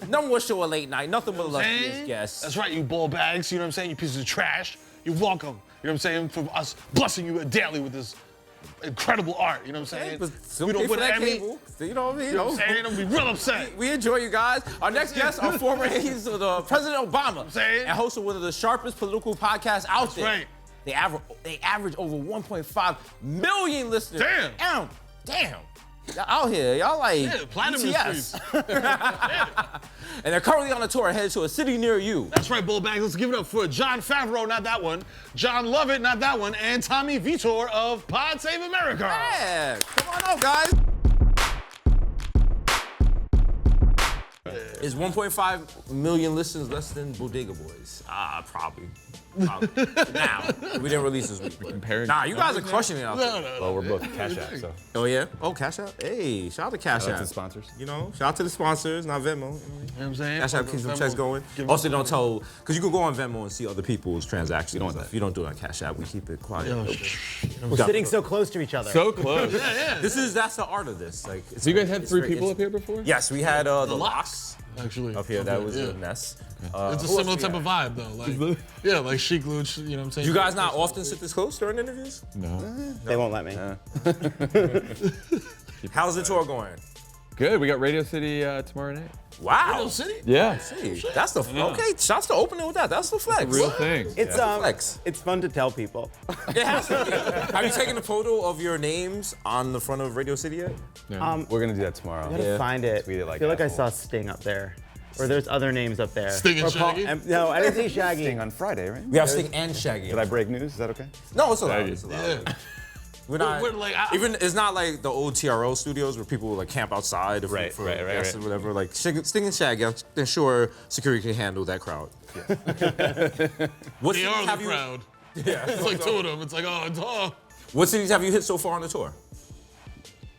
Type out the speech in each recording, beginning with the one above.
Number one show at late night. Nothing but illustrious guests. That's right, you ball bags. You know what I'm saying? You pieces of trash. You're welcome. You know what I'm saying? For us blessing you daily with this incredible art. You know what I'm saying? We don't win an Emmy. You know what I mean? You know what I'm saying? I'm gonna be real upset. We enjoy you guys. Our next guest, our former aides of President Obama, and host of one of the sharpest political podcasts out there. Right. They average over 1.5 million listeners. Damn. Y'all out here, y'all like platinum BTS. And they're currently on a tour headed to a city near you. That's right, Bull Bags. Let's give it up for John Favreau, not that one. John Lovett, not that one. And Tommy Vitor of Pod Save America. Yeah, come on out, guys. Is 1.5 million listeners less than Bodega Boys? Probably. Now, we didn't release this week. Nah, you guys are crushing it out there. Well, we're both Cash App, so. Oh, yeah? Oh, Cash App? Hey, shout out to Cash App. Shout out to the sponsors. You know, shout out to the sponsors, not Venmo. You know what I'm saying? Cash App keeps some checks going. Also, don't tell, because you can go on Venmo and see other people's transactions. You don't do it on Cash App. We keep it quiet. We're sitting so close to each other. So close. That's the art of this. Like, so you guys had 3 people up here before? Yes, we had the Locks. Actually. Up here, that was a mess. It's a similar type of vibe, though. Like, like Chic Luch, you know what I'm saying? You guys not often sit this close during interviews? No. They won't let me. How's the tour going? Good. We got Radio City tomorrow night. Wow. Radio City? Yeah. See, that's the okay. Shouts to opening with that. That's the flex. It's a real thing. It's flex. It's fun to tell people. It has to be. Have you taken a photo of your names on the front of Radio City yet? No. We're gonna do that tomorrow. I gotta find it. Tweet it like I feel like I assholes. saw Sting up there. Or there's other names up there. Sting and Or Paul- Shaggy? No, I didn't see Shaggy. Sting on Friday, right? We have Sting and Shaggy. Did I break news? Is that okay? No, it's allowed. Shaggy. It's allowed. Yeah. We're not, We're like, even it's not like the old TRO studios where people like camp outside for guests or whatever. Like Sting and Shaggy, I'm sure security can handle that crowd. They are the crowd. Yeah. It's like 2 of them. It's like, oh. What cities have you hit so far on the tour?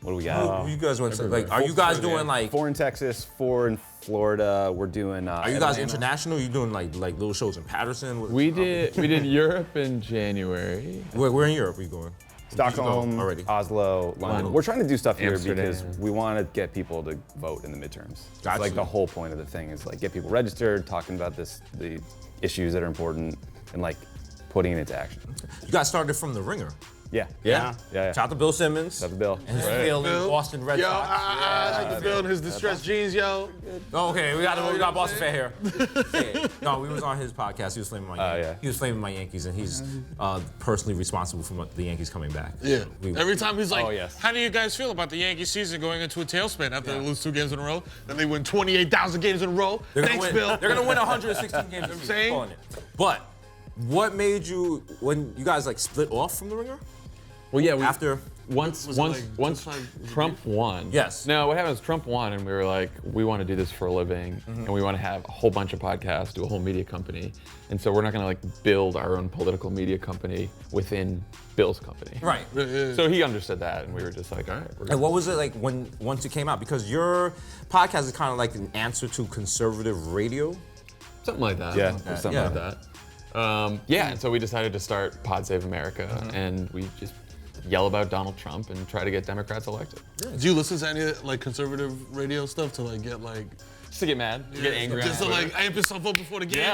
What do we got? You guys went to, like, are you guys doing like? 4 in Texas, 4 in Florida. We're doing. Are you guys international? You doing like little shows in Patterson? We did Europe in January. Where in Europe are you going? Stockholm, already. Oslo, London. We're trying to do stuff here Amsterdam. because we want to get people to vote in the midterms. Gotcha. It's like the whole point of the thing is like get people registered, talking about the issues that are important, and like putting it into action. You guys started from the Ringer. Yeah. Shout out to Bill Simmons. Shout out to Bill. And his field in Boston Red Sox. Shout out to Bill and his distressed jeans, yo. Oh, okay, we got Boston fan here. Yeah. No, we was on his podcast. He was flaming my Yankees. He was flaming my Yankees, and he's personally responsible for the Yankees coming back. Yeah. Every time he's like, yes. how do you guys feel about the Yankees season going into a tailspin after they lose 2 games in a row? Then they win 28,000 games in a row. Thanks, Bill. They're gonna win 116 games. I'm saying. But what made you, when you guys like split off from the Ringer? Well, yeah. Once Trump won. Yes. No, what happened was Trump won, and we were like, we want to do this for a living, and we want to have a whole bunch of podcasts, do a whole media company, and so we're not going to like build our own political media company within Bill's company. Right. So he understood that, and we were just like, all right. And what was it like once it came out? Because your podcast is kind of like an answer to conservative radio. Something like that. Yeah. Something like that. And so we decided to start Pod Save America, and we just yell about Donald Trump and try to get Democrats elected. Yeah. Do you listen to any like conservative radio stuff to like get like? Just to get mad, to get angry. Just to like amp yourself up before the game.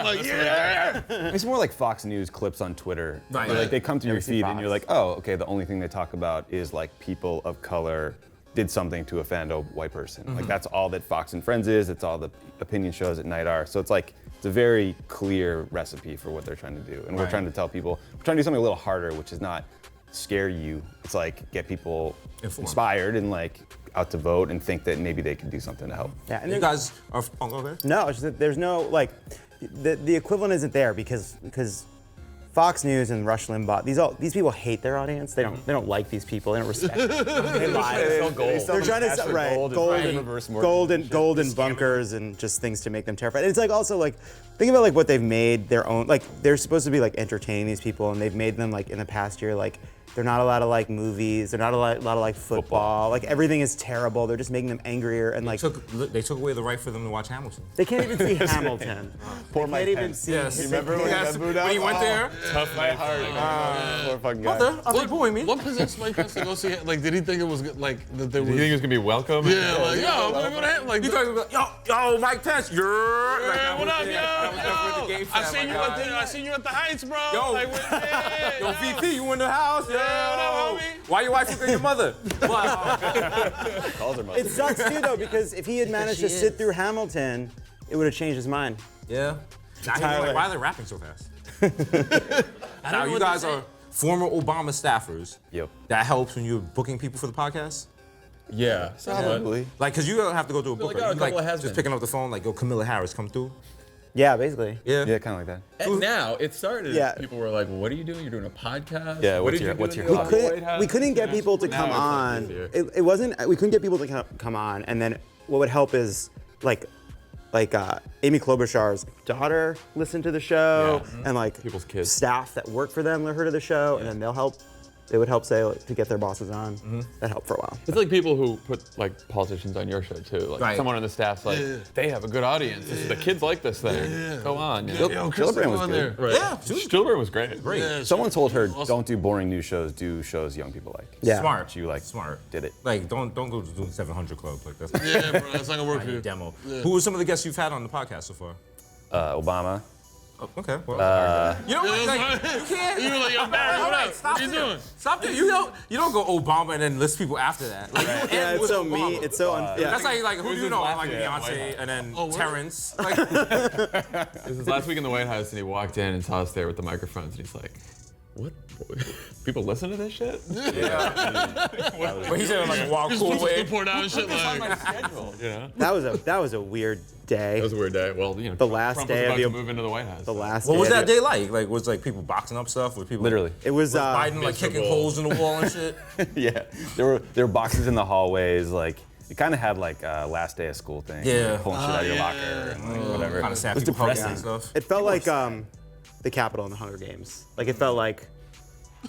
It's more like Fox News clips on Twitter. Right. Where, like they come to your feed and you're like, oh, okay, the only thing they talk about is like people of color did something to offend a white person. Like that's all that Fox and Friends is. It's all the opinion shows at night are. So it's like, it's a very clear recipe for what they're trying to do. And we're trying to tell people, we're trying to do something a little harder, which is not scare you. It's like get people inspired and like out to vote and think that maybe they can do something to help. Yeah, and you guys are, go ahead. No, it's just that there's no, like, the equivalent isn't there because Fox News and Rush Limbaugh, these people hate their audience. They don't like these people. They don't respect them. They lie. They're trying to sell gold and bunkers and just things to make them terrified. And it's like also like think about like what they've made their own. Like they're supposed to be like entertaining these people, and they've made them like in the past year like They're not allowed to like movies. They're not allowed to like football. Like everything is terrible. They're just making them angrier and like. They took away the right for them to watch Hamilton. They can't even see Hamilton. Poor Mike even Pence. see. Yes. You remember when he got booed out? When he went there? Tough my heart. Poor fucking guy. Mother, I'll boy me. What possessed Mike Pence to go see? Like, did he think it was good, like that there was? Do you think it was gonna be welcome? Yeah, like yo, I'm gonna go to him. Like, You talking about yo, Mike Pence, you're. yeah, what up, yo? I seen you at the Heights, bro. Yo. Like, Yo, VP, you in the house? Yo. Yeah, what up, homie? Why your wife looking at your mother? Calls her mother. It sucks too though because if he had managed to sit through Hamilton, it would have changed his mind. Yeah. Now he's Tyler. like, why are they rapping so fast? Now you guys are former Obama staffers. Yep. That helps when you're booking people for the podcast? Yeah. Probably. Like, cause you don't have to go to a booker. like, oh, a You couple of just has-beens. picking up the phone, like, yo, Camilla Harris, come through. Yeah, basically. Yeah. Yeah, kind of like that. And now it started. Yeah. People were like, "What are you doing? You're doing a podcast? Yeah, What what's did you your do in hobby? the White House?" We couldn't get people to come it's like on. easier. It wasn't. We couldn't get people to come on, and then what would help is like Amy Klobuchar's daughter listened to the show, and like People's kids. staff that work for them heard of the show, and then they'll help. They would help say to get their bosses on. That helped for a while. It's like people who put like politicians on your show too. Like Right. someone on the staff's like, they have a good audience. The kids like this thing. Go on. You know? Yo, Chris Gillibrand was on good. there. Right. Yeah, she was Gilbert was great. great. Yeah, Someone told her, Awesome. don't do boring news shows, do shows young people like. Yeah. Smart. You like Smart. did it. Like, don't go to the 700 Club. Like, that's Yeah, bro, that's not gonna work for you. demo. Who are some of the guests you've had on the podcast so far? Obama. Oh, okay. Well, you know what? Yeah, Like, right. you can't. You were like, yo, Barry, what up? Stop What you there. doing? Stop there. You don't go Obama and then list people after that. Like, you end Yeah, it's with so Obama. mean. It's so unfair. That's like who do you know? Like Yeah, Beyonce and then word? Terrence. Like, This is last week in the White House, and he walked in and saw us there with the microphones, and he's like, "What? People listen to this shit?" but he's in like a wild, cool way. Report out and shit like. Schedule, you know? That was a weird day. That was a weird day. Well, you know, The last Trump day was of about the- to move into the White House. The last. What day was of that the- day like? Like, was like people boxing up stuff? Was people Literally. It was. Biden like kicking miserable. holes in the wall and shit? Yeah. There were boxes in the hallways, like it kind of had like last day of school thing. Yeah. Like, pulling shit out of your locker and like, whatever. Kind of sad. It was People hugging depressing. and stuff. It felt like the Capitol in the Hunger Games. Like it felt like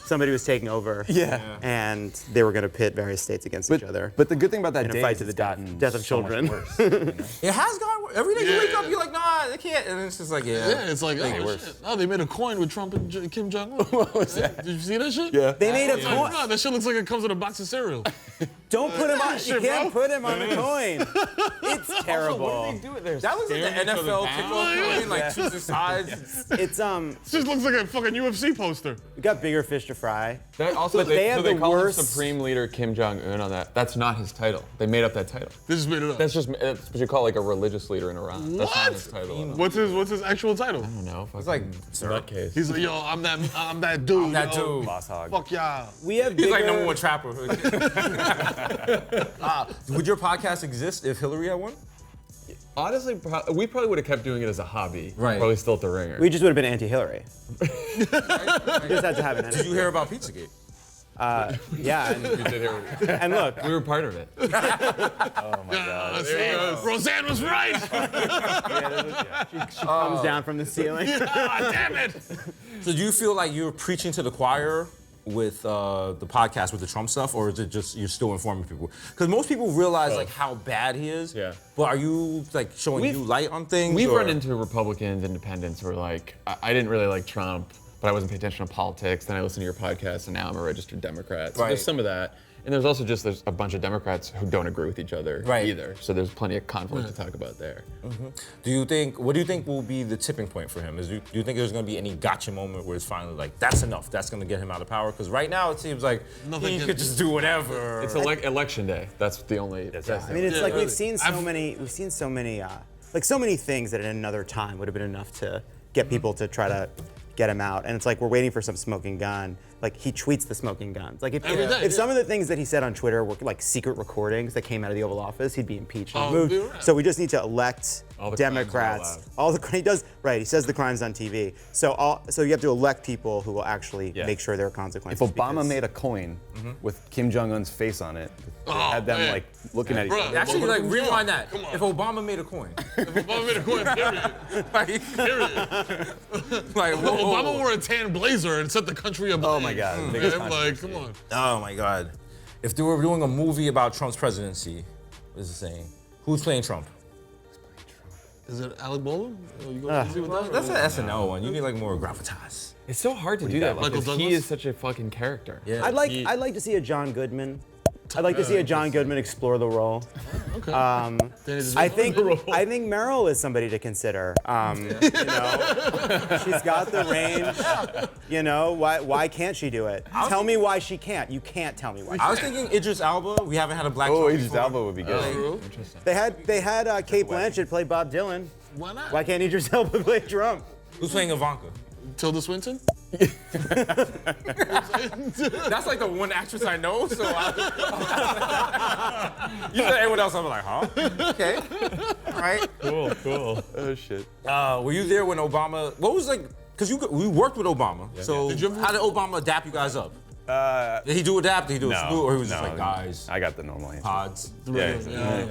somebody was taking over. Yeah. And they were going to pit various states against each other. But the good thing about that In a day fight is to the it's gotten death of so much children. worse, you know? It has gone. Every day you Yeah. wake up, you're like, nah, they can't. And it's just like, Yeah, it's like, Make it oh, worse. shit. Oh, they made a coin with Trump and Kim Jong-un. What was that? Did you see that shit? Yeah. They made a Oh my coin. God, that shit looks like it comes in a box of cereal. Don't put him on. You shit, can't bro. put him on the coin. It's terrible. do it there? that was like the NFL kickoff coin, like choosing sides. It's It just looks like a fucking UFC poster. we got bigger fish to fry. That also, But they have they the call worst- him Supreme Leader Kim Jong-un on that. That's not his title. They made up that title. They just made it up. That's what you call like a religious leader in Iran. That's not What? his title. What's his actual title? I don't know. It's like, nutcase. He's like, yo, I'm that dude. that yo. dude. Boss hog. Fuck y'all. We have He's bigger. like number one trapper. Would your podcast exist if Hillary had won? Honestly, we probably would have kept doing it as a hobby. Right. Probably still at the Ringer. We just would have been anti-Hillary. We just had to have an Did you hear about Pizzagate? Yeah, We did hear- and look, we were part of it. Roseanne was right. she comes down from the ceiling. Ah, damn it. So do you feel like you're preaching to the choir with the podcast with the Trump stuff, or is it just you're still informing people? Because most people realize like how bad he is. Yeah. But are you like showing We've- new light on things? We've or? run into Republicans, independents who are like, I didn't really like Trump, but I wasn't paying attention to politics. Then I listened to your podcast, and now I'm a registered Democrat. So Right. there's some of that. And there's also just there's a bunch of Democrats who don't agree with each other Right. either. So there's plenty of conflict to talk about there. What do you think will be the tipping point for him? Do you think there's going to be any gotcha moment where it's finally like, that's enough, that's going to get him out of power? Because right now it seems like Nothing he can- could just do whatever. It's election day. That's the only. I mean, it's Yeah, like really. we've seen so many things that at another time would have been enough to get people to try to get him out. And it's like we're waiting for some smoking gun. Like he tweets the smoking guns. Like Every day, if some yeah. of the things that he said on Twitter were like secret recordings that came out of the Oval Office, he'd be impeached and Oh, removed. you're right. So we just need to elect All the Democrats, he says the crimes on TV. So you have to elect people who will actually make sure there are consequences. If Obama made a coin with Kim Jong-un's face on it, had them like looking at each other. Actually, like rewind that. If Obama made a coin. If Obama made a coin, period. Like, Obama wore a tan blazer and set the country ablaze. Oh my God. Like, come on. Oh my God. If they were doing a movie about Trump's presidency, what is it saying? Who's playing Trump? Is it Alec Baldwin? You going easy with that? That's an SNL one. You need like more gravitas. It's so hard to do that Michael because he Douglas? is such a fucking character. Yeah. I'd like to see a John Goodman. I'd like to see a John Goodman explore the role. Okay. I think Mero is somebody to consider. You know, she's got the range. You know, why can't she do it? Tell me why she can't. You can't tell me why. I was thinking Idris Elba. We haven't had a black. Oh, Trump Idris before. Elba would be good. Interesting. They had Kate Blanchett play Bob Dylan. Why not? Why can't Idris Elba play Trump? Who's playing Ivanka? Tilda Swinton? That's like the one actress I know. So you said anyone else? I'm like, huh? Okay. All right. Cool. Oh shit. Were you there when Obama? What was like? Because we worked with Obama. So Did you ever- how did Obama adapt you guys up? Did he do adapt? Did he do a salute? Or he was just like, guys, I got the normal answer. pods? Yeah.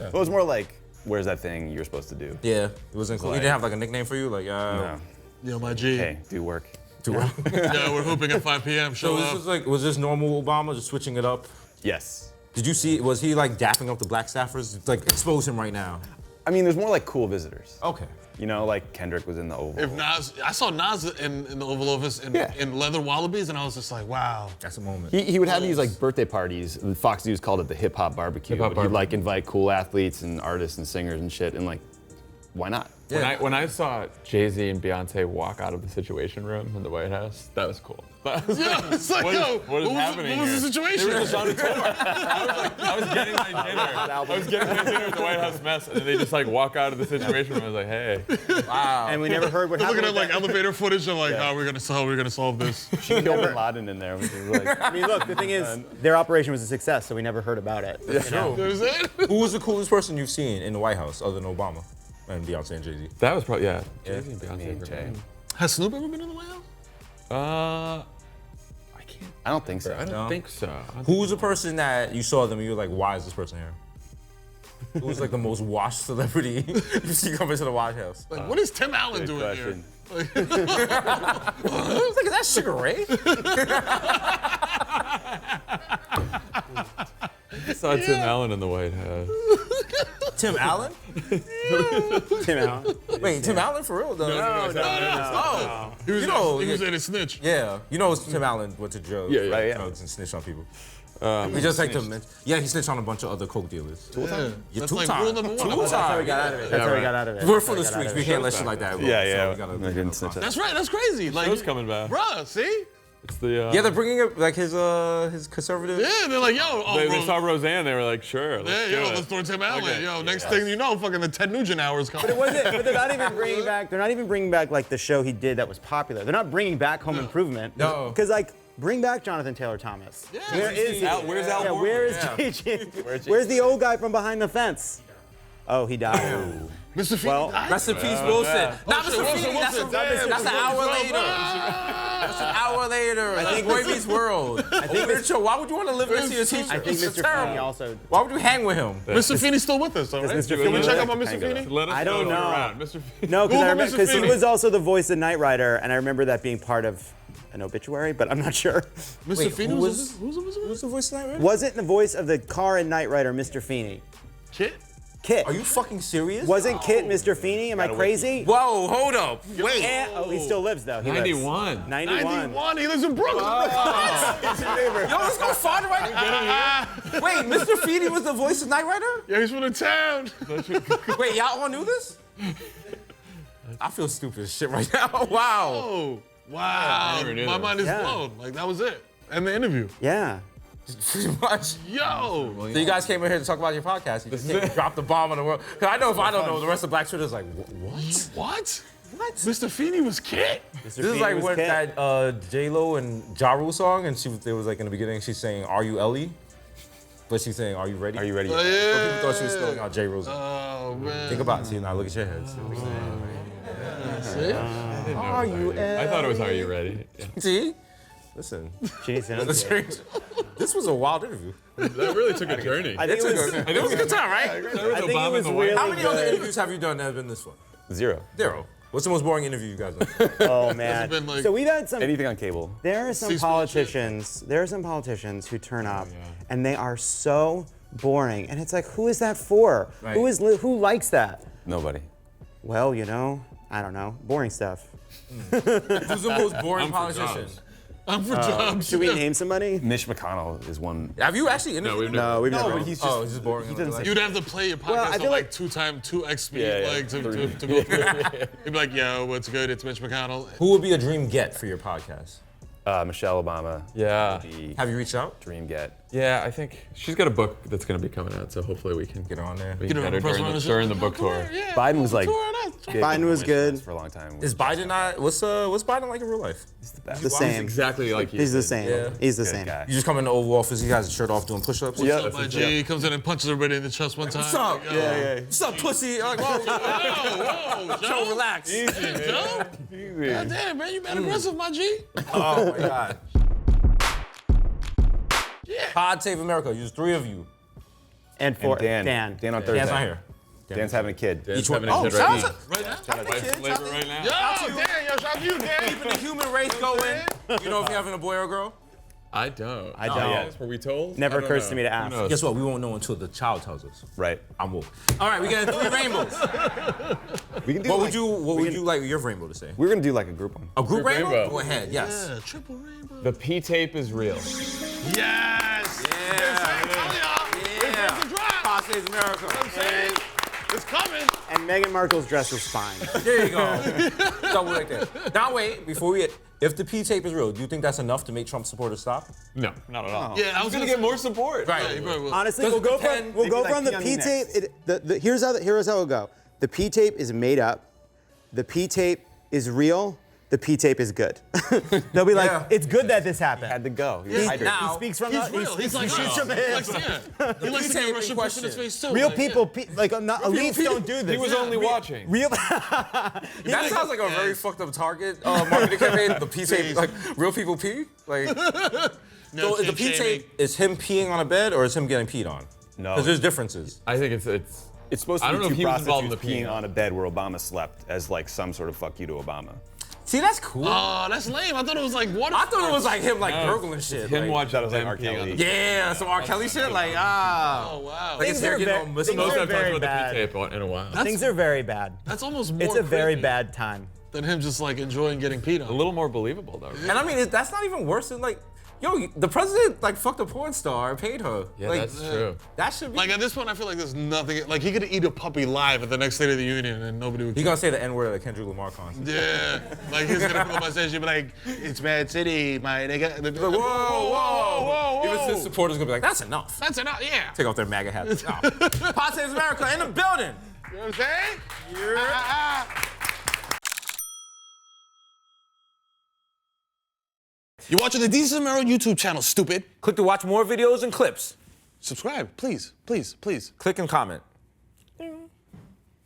It was more like, where's that thing you're supposed to do? Yeah. It wasn't cool. He didn't have like a nickname for you? Like, No. Yo, my G. Hey, do work. Yeah, we're hooping at 5 p.m. So Show this up. was like, was this normal Obama, just switching it up? Yes. Did you see, was he like dapping up the black staffers? Like, expose him right now. I mean, there's more like cool visitors. Okay. You know, like Kendrick was in the Oval. If Nas, I saw Nas in the Oval Office in leather wallabies, and I was just like, wow. That's a moment. He would have these like birthday parties. Fox News called it the hip hop barbecue. Hip-hop He'd like invite cool athletes and artists and singers and shit, and like, why not? Yeah. When I saw Jay-Z and Beyonce walk out of the Situation Room in the White House, that was cool. Yeah, it's like, yo, what is happening what was here? the situation? I was getting my dinner. I was getting my dinner at the White House mess, and then they just like walk out of the Situation Room. I was like, hey. Wow. And we never heard what happened. Looking at like elevator footage and like, how we're gonna solve this. She killed Bin Laden in there, which is like. I mean, look, the thing is, their operation was a success, so we never heard about it. You know? That was it? Who was the coolest person you've seen in the White House other than Obama and Beyonce and Jay-Z? That was probably, Jay-Z and Beyonce. Jay. Has Snoop ever been in the White House? I don't think so. I don't think so. Who was the person that you saw them and you were like, why is this person here? Who was like the most washed celebrity you see come into the White House? Like, what is Tim Allen Good doing question. here? I was like, is that Sugar Ray? I saw Tim Allen in the White House. Tim Allen? Tim Allen. Wait, Tim Allen for real though? No. Oh, He was, you know, he was in a snitch. yeah, you know Tim Allen went to drugs, Yeah, right, yeah. drugs and snitched on people. We just like to mention, yeah, he snitched on a bunch of other coke dealers. Yeah. Yeah, That's two like time. rule number one. Two That's how we time. got out of it. That's how we got out of it. We're from the streets. We can't let shit like that go. Yeah, So yeah. we gotta, I didn't snitch that. That's right. That's crazy. Like, Show's coming back. bruh, see? It's the, yeah, they're bringing up like his conservative. Yeah, they're like, yo, oh, they bro. saw Roseanne, they were like, sure. Yeah, yo, let's throw Tim Allen. Okay. Yo, next thing you know, fucking the Ted Nugent hours coming. But they're not even bringing back. They're not even bringing back like the show he did that was popular. They're not bringing back Home Improvement. No. Because like, bring back Jonathan Taylor Thomas. Yeah. Where is he? Where's Al Yeah, Borman? where is JJ? Where's the old guy from behind the fence? Oh, he died. Mr. Feeny Well, died? Rest in peace, Wilson. Not Wilson, Mr. Feeny. Wilson, That's an hour later. That's an hour later. I think Boy Meets World. I think why would you want to live next to your teacher? I think It's Mr. terrible. Feeny also. Why would you hang with him? Mr. Feeney's still with us, all right? Mr. Can we Feeny check live? up on Mr. Hang Feeny? Let us I know don't if you're know. around. Mr. No, Google Mr. because he Feeny. was also the voice of Knight Rider, and I remember that being part of an obituary, but I'm not sure. Mr. Wait, Feeny who was Who's the voice of Night Rider? Wasn't the voice of the car in Knight Rider Mr. Feeny? Kit? Kit. Are you fucking serious? Wasn't Kit Mr. Feeny? Am I crazy? Whoa, hold up. Wait. Oh, he still lives though. He lives. 91. 91. 91, he lives in Brooklyn. Yo, let's go farther right now. Wait, Mr. Feeny was the voice of Knight Rider? Yeah, he's from the town. Wait, y'all all knew this? I feel stupid as shit right now. Wow. Oh, wow. never knew My that. mind is Yeah. blown. Like, that was it. And the interview. Yeah. Pretty much. Yo. So you guys came in here to talk about your podcast. You just can't drop the bomb on the world. Because I know if I don't know, the rest of Black Twitter's like, what? What? What? Mr. Feeny was Kit? This is like what that J-Lo and Ja Rule song, and they was like in the beginning, she's saying, "Are you Ellie?" But she's saying, "Are you ready?" Are you ready? Oh, But yeah. people thought she was spelling out J. Rose. Oh, man. Think about it. See, now look at your head. See? Are you? I thought it was Are You Ready? Yeah. See? Listen. She needs to enunciate. This was a wild interview. That really took a turning. I think it was. It was a good time, right? I think it was the White really How many other good. interviews have you done that have been this one? 0. Zero. What's the most boring interview you guys done? Oh man. been like- So we've had some. Anything on cable. There are some C-SPAN politicians. There are some politicians who turn up, and they are so boring. And it's like, who is that for? Right. Who likes that? Nobody. Well, you know, I don't know. Boring stuff. Who's the most boring I'm for politician? jobs. I'm for jobs. Should we name somebody? Mitch McConnell is one. Have you actually interviewed him? No, we've never. but he's just. Oh, he's just boring. He doesn't say. You'd have to play your Well, I podcast at feel like like- 2x speed, Yeah, like to go through. You'd be like, yo, what's good? It's Mitch McConnell. Who would be a dream get for your podcast? Michelle Obama. Yeah. The Have you reached out? dream get. Yeah, I think she's got a book that's going to be coming out, so hopefully we can Get her on there. we can her get her on press during run the, and shit. during the book tour. Yeah, Biden was like. tour on us. big Biden on was my good. list for a long time. Is Biden not? What's Biden like in real life? The same. Exactly like you He's the said. same. Yeah. He's the Good sing. guy. You just come in the Oval Office, he has his shirt off doing push-ups. Yeah. What's up, my G? Comes in and punches everybody in the chest one time. What's up? Yo. Yeah. What's up, pussy? Like, whoa, Whoa, so Joe. relax. Joe? God damn, man, you been aggressive, my G. Oh my God. Pod Save America. Use 3 of you. And for And Dan. Dan on Thursday. Dan's not here. Dan's having a kid. Dan's one- having a oh, kid shout right out now. Right now? Wife's in labor right now. Yo, Dan, yo, shout out to you, Dan. Keeping the human race going. You know if you're having a boy or a girl? I don't. I don't. Yes, were we told? Never I don't occurs know. to me to Who ask. knows? Guess what? We won't know until the child tells us. Right. I'm woke. All right, we got 3 rainbows. We can do. What like, would you like your rainbow to say? We're gonna do like a group one. A group Group rainbow? rainbow. Go ahead. Yes. Yeah, triple rainbow. The P tape is real. Yes. Yeah. Pod Save America. It's coming. And Meghan Markle's dress was fine. There you go. Double like that. Now wait, before we if the P tape is real, do you think that's enough to make Trump supporters stop? No, not at all. Yeah, I was gonna get more support. Right. Yeah, you probably will. Honestly, Does we'll go pretend- from we'll go Maybe from like the P P on tape. Here's how it'll go. The P tape is made up. The P tape is real. The P tape is good. They'll be like, Yeah. it's good that this happened. Had to go. He was He- hydrated. now- He speaks from He's the. real. He's like, he shoots from the he hip. likes, yeah. He likes to tape get in Russian push in his question. face too. Real like, people, like not elites, people- don't do this. He was only watching. Real. That sounds like a very fucked up target marketing campaign. The P tape, like real people pee. Like, No so the P shaming. tape is him peeing on a bed or is him getting peed on? No. Because there's differences. I think it's It's supposed to I be don't know two if he was involved in prostitutes the peeing on a bed where Obama slept as like some sort of fuck you to Obama. See, that's cool. Oh, that's lame. I thought it was like water. I thought it was like him, like No, gurgling shit. him like, watching That was like them R. peeing on Kelly. the Yeah, some R. Kelly shit. Like, Oh wow. like his Things hair are getting ve- all things missing. Most are I've talked very about bad. the P tape in a while. Things are very bad. That's almost more. It's a very creepy bad time. than him just like enjoying getting peed on. A little more believable though. And I mean, that's not even worse than like, yo, the president like fucked a porn star and paid her. Yeah, like, that's true. That should be. Like at this point, I feel like there's nothing. Like he could eat a puppy live at the next State of the Union and nobody would. He's gonna say the N word at Kendrick Lamar concert. Yeah, like he's gonna come up on stage and be like, "It's Mad City, my nigga." They'd be Like, like, whoa. Even whoa. his supporters gonna be like, that's enough. That's enough. Yeah. Take off their MAGA hats. Oh. Pod Saves America in the building. You know what I'm saying? You're watching the Desus Mero YouTube channel, stupid. Click to watch more videos and clips. Subscribe, please, please, please. Click and comment.